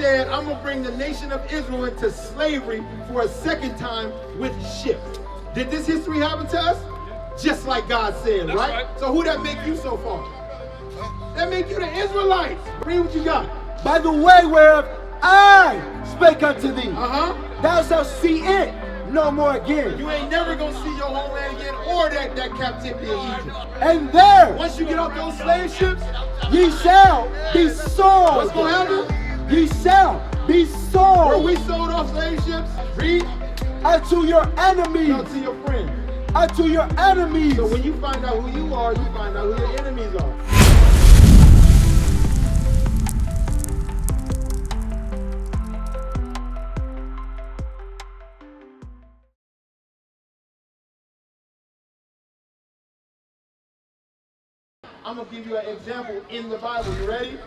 said, I'm going to bring the nation of Israel into slavery for a second time with ships. Did this history happen to us? Just like God said, right? So who that make you so far? That make you the Israelites. Read what you got. By the way whereof I spake unto thee, thou shalt see it no more again. You ain't never gonna see your homeland again or that captivity in Egypt. And there, once you get off those slave ships, ye shall be sold. What's gonna happen? Ye shall be sold. Were we sold off slave ships? Read. Unto your enemies. No, to your friends. Unto your enemies. So when you find out who you are, you find out who your enemies are. I'm going to give you an example in the Bible. You ready?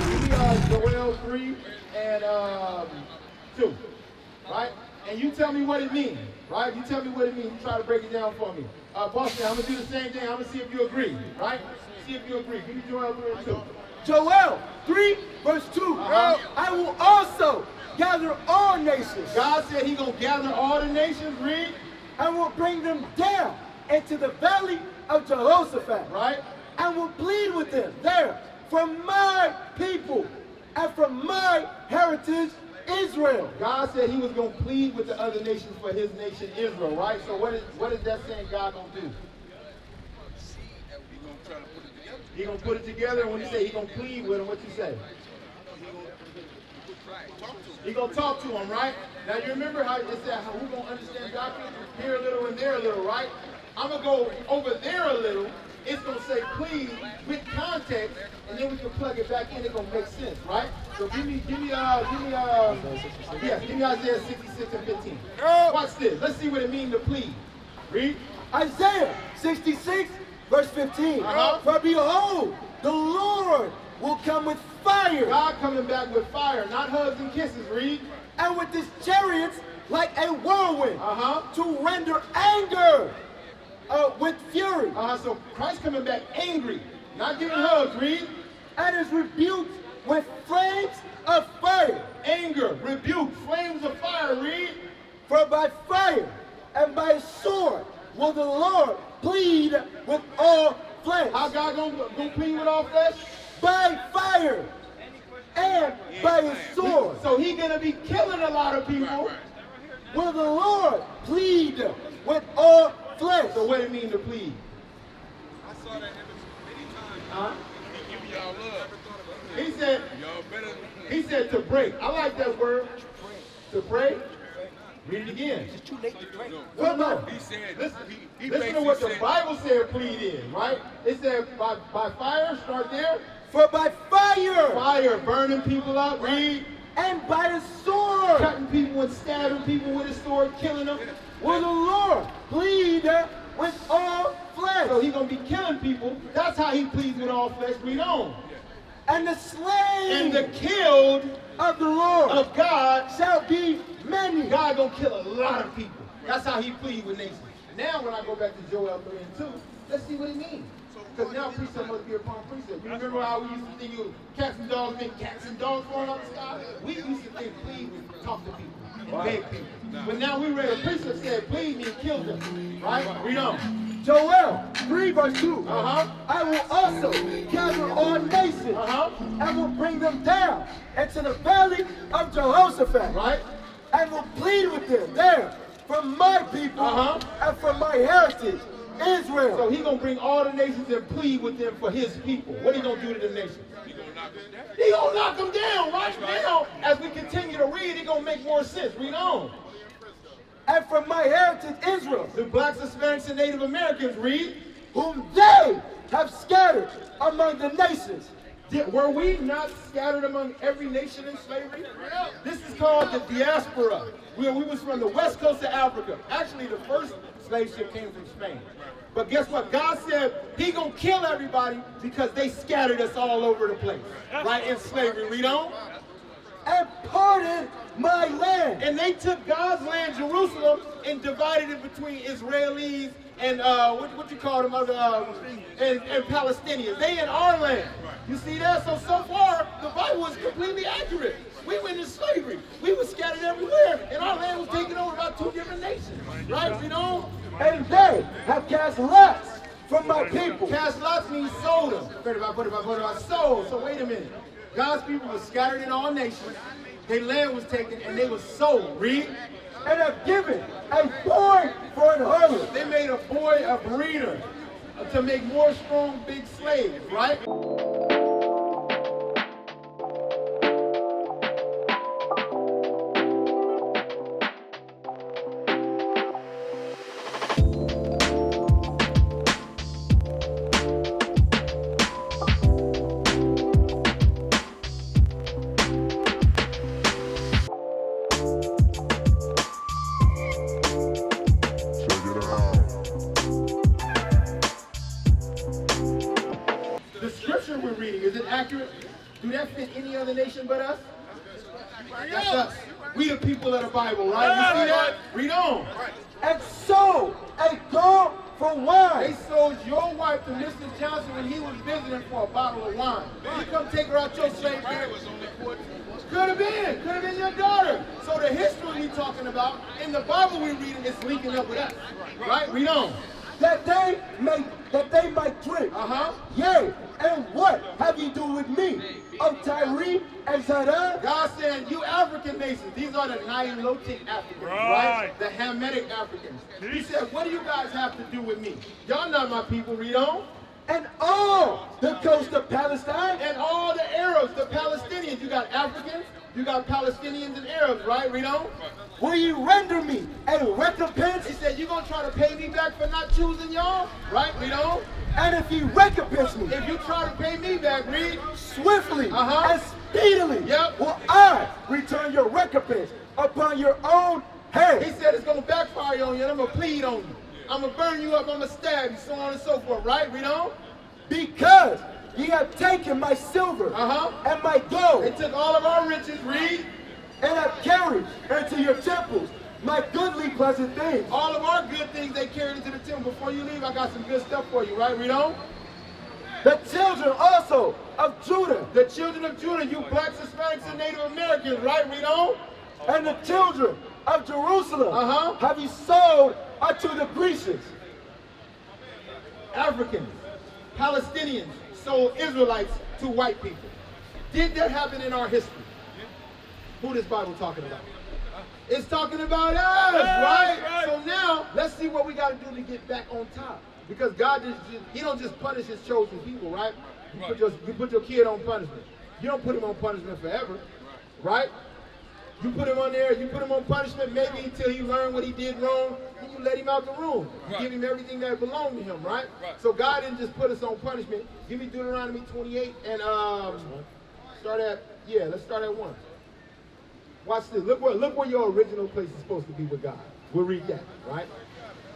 Give me Joel 3 and 2, right? And you tell me what it means, right? You tell me what it means. You try to break it down for me. Boston, I'm going to do the same thing. I'm going to see if you agree, right? See if you agree. Give me Joel 3 and 2. Joel 3 verse 2. I will also gather all nations. God said He's going to gather all the nations. Read. And will bring them down into the valley of Jehoshaphat. Right. And will plead with them there from my people and from my heritage Israel. God said He was going to plead with the other nations for His nation Israel, right? So what is that saying God going to do? He's going to put it together, and when you say He's going to plead with them, what you say? He's going to talk to them, right? Now you remember how it said how we're going to understand doctrine? Here a little and there a little, right? I'm going to go over there a little. It's going to say please with context, and then we can plug it back in. It's going to make sense, right? So give me Isaiah 66 and 15. Watch this. Let's see what it means to plead. Read. Isaiah 66 verse 15. For behold, the Lord will come with fire. God coming back with fire, not hugs and kisses. Read. And with his chariots like a whirlwind to render anger. With fury. So Christ coming back angry, not giving hugs. Read. And is rebuked with flames of fire. Anger, rebuke, flames of fire. Read. For by fire and by sword will the Lord plead with all flesh. How God gonna plead with all flesh? By fire and by his sword. So He gonna be killing a lot of people. Will the Lord plead with all flesh. So what it mean to plead? I saw that image many times. He give y'all love. He said to break. I like that word. To break. Read it again. It's too late to break. No. He said, listen to what the Bible said plead is, right? It said by fire, start there. For by fire. Fire, burning people up. Read. And by the sword. Cutting people and stabbing people with a sword, killing them. Will the Lord plead with all flesh. So He's going to be killing people. That's how He pleads with all flesh. Read on. And the slain and the killed of the Lord of God shall be many. God going to kill a lot of people. That's how He pleads with nations. Now when I go back to Joel 3 and 2, let's see what it means. Because now precept must be upon precept. You remember how we used to think it was cats and dogs meant cats and dogs falling out the sky? We used to think plead was talk to people and beg people. But now we read a precept said plead means kill them. Right? Read on. Joel 3 verse 2. I will also gather all nations and will bring them down into the valley of Jehoshaphat. Right? And will plead with them there from my people and from my heritage Israel. So He's going to bring all the nations and plead with them for His people. What He going to do to the nations? He going to knock them down. Right now, as we continue to read, it's going to make more sense. Read on. And from my heritage Israel. The blacks, Hispanics, and Native Americans, read. Whom they have scattered among the nations. Were we not scattered among every nation in slavery? This is called the diaspora. We was from the west coast of Africa. Actually, the first slave ship came from Spain. But guess what? God said He gonna kill everybody because they scattered us all over the place, right, in slavery. Read on. And parted my land. And they took God's land, Jerusalem, and divided it between Israelis and what you call them, and Palestinians. They in our land. You see that? So far, the Bible is completely accurate. We went Right? You know? And they have cast lots from my people. Cast lots means sold them. Sold. So wait a minute. God's people were scattered in all nations. Their land was taken and they were sold. Read. And have given a boy for an harlot. They made a boy a breeder to make more strong big slaves, right? The scripture we're reading, is it accurate? Do that fit any other nation but us? That's us. We the people of the Bible, right? You see that? Read on. And sold a girl for They wine. sold your wife to Mr. Johnson when he was visiting for a bottle of wine. You come take her out your slave girl. Could have been your daughter. So the history we talking about, in the Bible we're reading, is linking up with us. Right? Read on. That they might drink. Yea, and what have you do with me, O Tyre and Zidon? God saying, you African nations, these are the Nilotic Africans, right? The Hamitic Africans. He said, what do you guys have to do with me? Y'all not my people, read on. And all the coast of Palestine. And all the Arabs, the Palestinians, you got Africans, you got Palestinians and Arabs, right? Read on. Will you render me a recompense? He said, you gonna try to pay me back for not choosing y'all? Right? Read on. And if you recompense me, If you try to pay me back, read. swiftly Uh-huh. and speedily, Yep. will I return your recompense upon your own head. He said it's gonna backfire on you and I'm gonna plead on you. I'm gonna burn you up, I'm gonna stab you, so on and so forth, right? Read on. Because ye have taken my silver and my They gold, took all of our riches, read. and have carried into your temples my goodly pleasant things. All of our good things they carried into the temple. Before you leave, I got some good stuff for you, right? Read on. The children also of Judah, The children of Judah, you blacks, Hispanics, and Native Americans, right? Read on. and the children of Jerusalem Uh-huh. have you sold unto the Grecians. Africans, Palestinians sold Israelites to white people. Did that happen in our history? Who this Bible talking about? It's talking about us, right? So now, let's see what we got to do to get back on top. Because God, he don't just punish his chosen people, right? You put your kid on punishment. You don't put him on punishment forever, right? You put him on there, you put him on punishment maybe until he learned what he did wrong, and you let him out the room. Give him everything that belonged to him, right? So God didn't just put us on punishment. Give me Deuteronomy 28 and let's start at 1. Watch this. Look where your original place is supposed to be with God. We'll read that, right?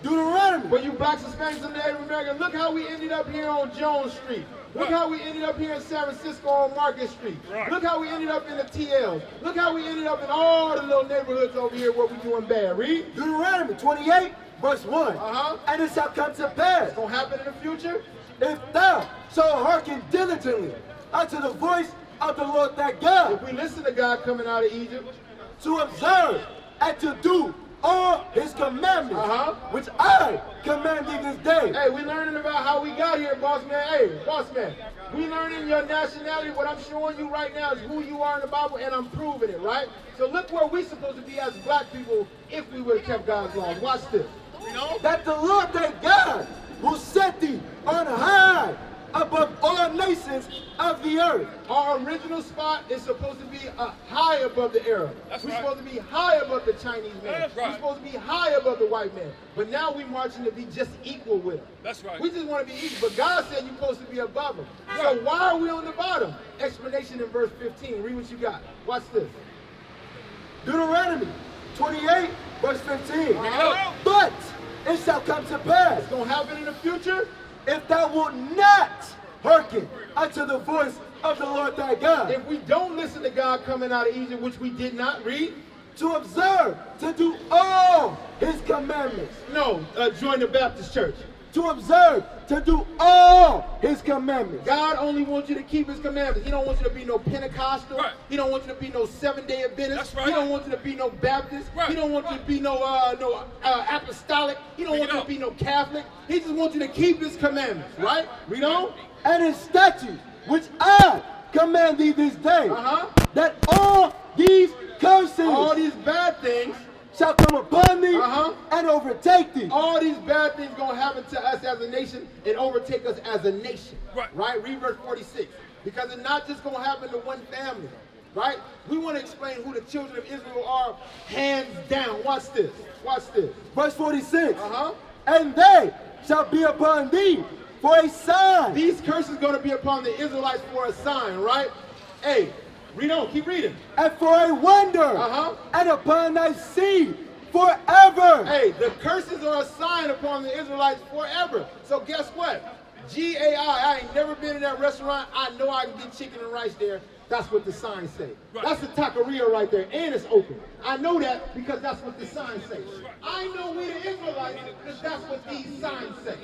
Deuteronomy. For you blacks, Hispanics, and Native Americans, look how we ended up here on Jones Street. Look how we ended up here in San Francisco on Market Street. Look how we ended up in the TLs. Look how we ended up in all the little neighborhoods over here where we doing bad. Read. Deuteronomy 28, verse 1. And it shall come to pass, It's going to happen in the future. if thou shalt hearken diligently unto the voice of the Lord thy God, If we listen to God coming out of Egypt, to observe and to do all his commandments, which I command thee this day. hey, we learning about how we got here, boss man. Hey, boss man, we learning your nationality. What I'm showing you right now is who you are in the Bible, and I'm proving it, right? So look where we supposed to be as black people if we would have kept God's laws. Watch this. You know? That the Lord thy God will set thee on high above all nations of the earth. Our original spot is supposed to be high above the Arab. We're supposed to be high above the Chinese man. We're supposed to be high above the white man. But now we're marching to be just equal with them. That's right. We just want to be equal. But God said you're supposed to be above them. So why are we on the bottom? Explanation in verse 15. Read what you got. Watch this. Deuteronomy 28, verse 15. But it shall come to pass, It's going to happen in the future. if thou wilt not hearken unto the voice of the Lord thy God, If we don't listen to God coming out of Egypt, which we did not read, to observe, to do all his commandments. no, join the Baptist church. to observe, to do all his commandments. God only wants you to keep his commandments. He don't want you to be no Pentecostal. Right. He don't want you to be no Seventh-day Adventist. That's right. He don't want you to be no Baptist. Right. He don't want you to be no apostolic. He don't want you to be no Catholic. He just wants you to keep his commandments, right? Read on. And his statutes, which I command thee this day, that all these curses, All these bad things, shall come upon thee and overtake thee. all these bad things gonna happen to us as a nation and overtake us as a nation. Right. Read verse 46. Because it's not just gonna happen to one family. Right? We want to explain who the children of Israel are hands down. Watch this. Watch this. Verse 46. Uh-huh. And they shall be upon thee for a sign. These curses gonna be upon the Israelites for a sign, right? Hey, read on, keep reading. And for a wonder. And upon thy seed forever. Hey, the curses are a sign upon the Israelites forever. So guess what? I ain't never been in that restaurant. I know I can get chicken and rice there. That's what the signs say. Right. That's the taqueria right there, and it's open. I know that because that's what the signs say. I know we the Israelites because that's what these signs say.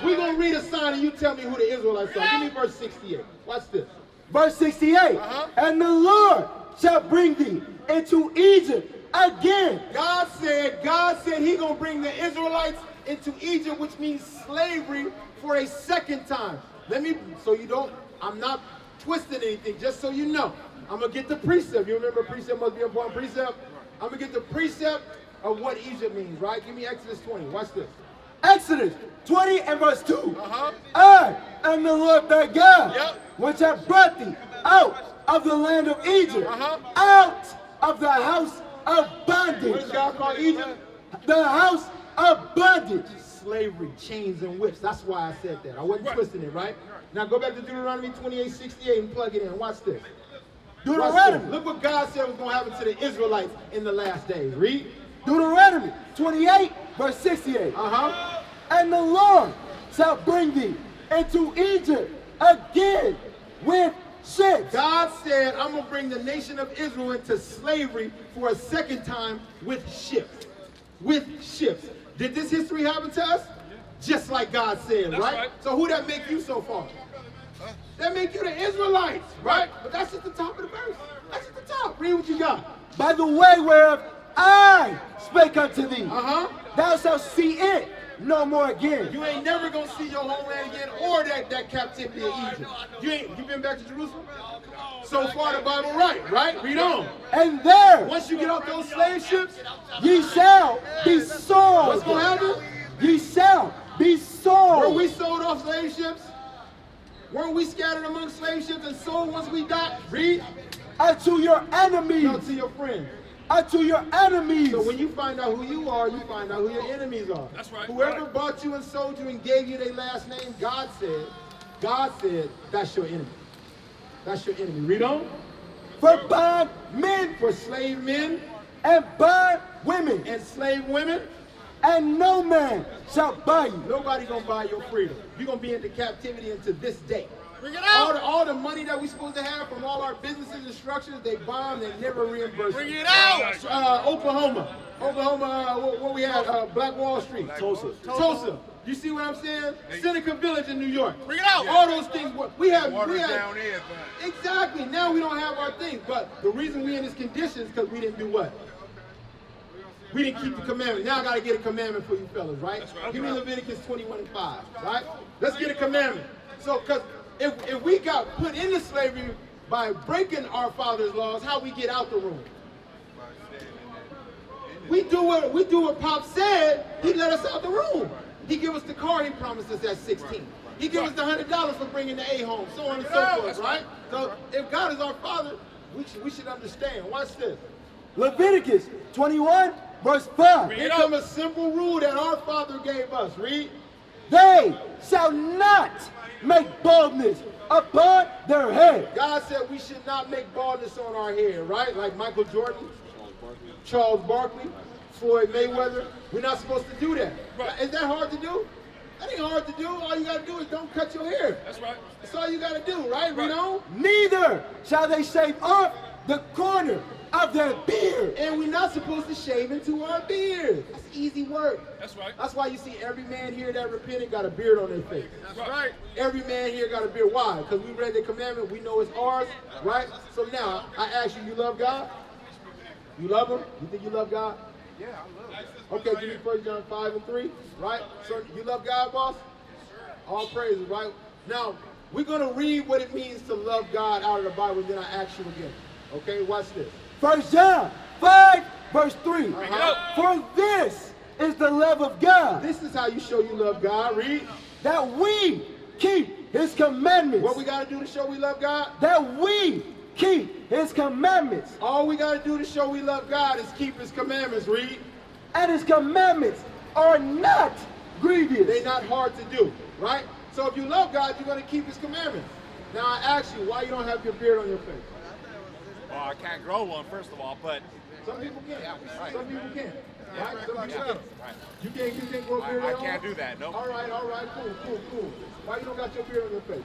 We're going to read a sign and you tell me who the Israelites are. Give me verse 68. Watch this. Verse 68. And the Lord shall bring thee into Egypt again. God said he going to bring the Israelites into Egypt, which means slavery, for a second time. I'm not twisting anything, just so you know. I'm going to get the precept. You remember precept must be upon precept? I'm going to get the precept of what Egypt means, right? Give me Exodus 20. Watch this. Exodus 20 and verse 2. I am the Lord thy God, which hath brought thee out of the land of Egypt, out of the house of bondage. What does God call Egypt? The house of bondage. Slavery, chains, and whips. That's why I said that. I wasn't twisting it, right? Now go back to Deuteronomy 28:68 and plug it in. Watch this. Deuteronomy. Look what God said was going to happen to the Israelites in the last days. Read. Deuteronomy 28, verse 68. And the Lord shall bring thee into Egypt again with ships. God said, I'm going to bring the nation of Israel into slavery for a second time with ships. With ships. Did this history happen to us? Just like God said, right? So who that make you so far? That make you the Israelites, right? But that's at the top of the verse. That's at the top. Read what you got. By the way whereof I spake unto thee, thou shalt see it no more again. You ain't never gonna see your homeland again or that captivity of Egypt. You been back to Jerusalem? So far the Bible right? Read on. And there, once you get off those slave ships, ye shall be sold. What's gonna happen? Ye shall be sold. Were we sold off slave ships? Weren't we scattered among slave ships and sold once we died? Read. Unto your enemies. No, to your friends. Unto your enemies. So when you find out who you are, you find out who your enemies are. That's right. Whoever bought you and sold you and gave you their last name, God said, that's your enemy. That's your enemy. Read on. For bond men, for slave men, and bond women, and slave women, and no man shall buy you. Nobody gonna buy your freedom. You're gonna be into captivity until this day. Bring it out. All the money that we're supposed to have from all our businesses and structures, they bombed and never reimbursed. Bring it out. Oklahoma, what we had, Black Wall Street. Tulsa. You see what I'm saying? Seneca Village in New York. Bring it out. All those things. We have down there. Exactly. Now we don't have our things. But the reason we in this condition is because we didn't do what? We didn't keep the commandment. Now I got to get a commandment for you fellas, right? Give me Leviticus 21:5, right? Let's get a commandment. So, because if we got put into slavery by breaking our father's laws, how we get out the room? We do what Pop said. He let us out the room. He give us the car he promised us at 16. He give us the $100 for bringing the A home, so on and so forth, right? So if God is our father, we should understand. Watch this. Leviticus 21, verse 5. Here comes a simple rule that our father gave us. Read. They shall not make baldness upon their head. God said we should not make baldness on our head, right? Like Michael Jordan, Charles Barkley, Floyd Mayweather. We're not supposed to do that. Is that hard to do? That ain't hard to do. All you got to do is don't cut your hair. That's right. That's all you got to do, right? Read on. Neither shall they shave off the corner of their beard. And we're not supposed to shave into our beard. That's easy work. That's right. That's why you see every man here that repented got a beard on their face. That's right. Every man here got a beard. Why? Because we read the commandment. We know it's ours, right? So now, I ask you, you love God? You love him? You think you love God? Yeah, I love it. Okay, give me 1 John 5:3, right? So you love God, boss? All praises, right? Now, we're going to read what it means to love God out of the Bible, then I ask you again. Okay, watch this. 1 John 5, verse 3. Uh-huh. For this is the love of God, This is how you show you love God. Read. that we keep his commandments. What we got to do to show we love God? That we keep his commandments. All we got to do to show we love God is keep his commandments. Read. And his commandments are not grievous. They're not hard to do, right? So if you love God, you're going to keep his commandments. Now I ask you, why you don't have your beard on your face? Well, I can't grow one, first of all, but Some people can. right. Some people can. Right? Some people Yeah, can. right. You can't grow a beard I at all? can't do that, nope. All right, cool. Why you don't got your beard on your face?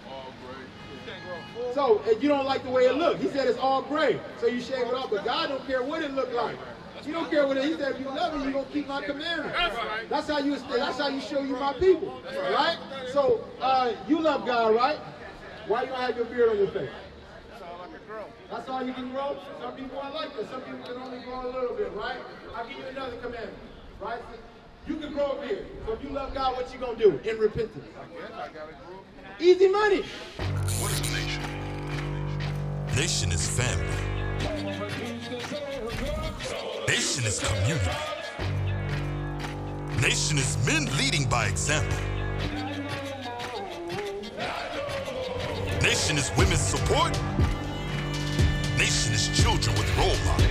Oh, great. You can't grow full. So if you don't like the way it looks. He said it's all gray, so you shave it off. But God don't care what it look like. He don't care what it. He said if you love me, you gonna keep my commandments. That's right. That's how you show you my people, right? So you love God, right? Why you don't have your beard on your face? That's all I can grow. That's all you can grow? Some people are like that. Some people can only grow a little bit, right? I'll give you another commandment, right? You can grow a beard. So if you love God, what you gonna do? In repentance. I guess I gotta grow. Easy money. What is a nation? Nation is family. Nation is community. Nation is men leading by example. Nation is women's support. Nation is children with role models.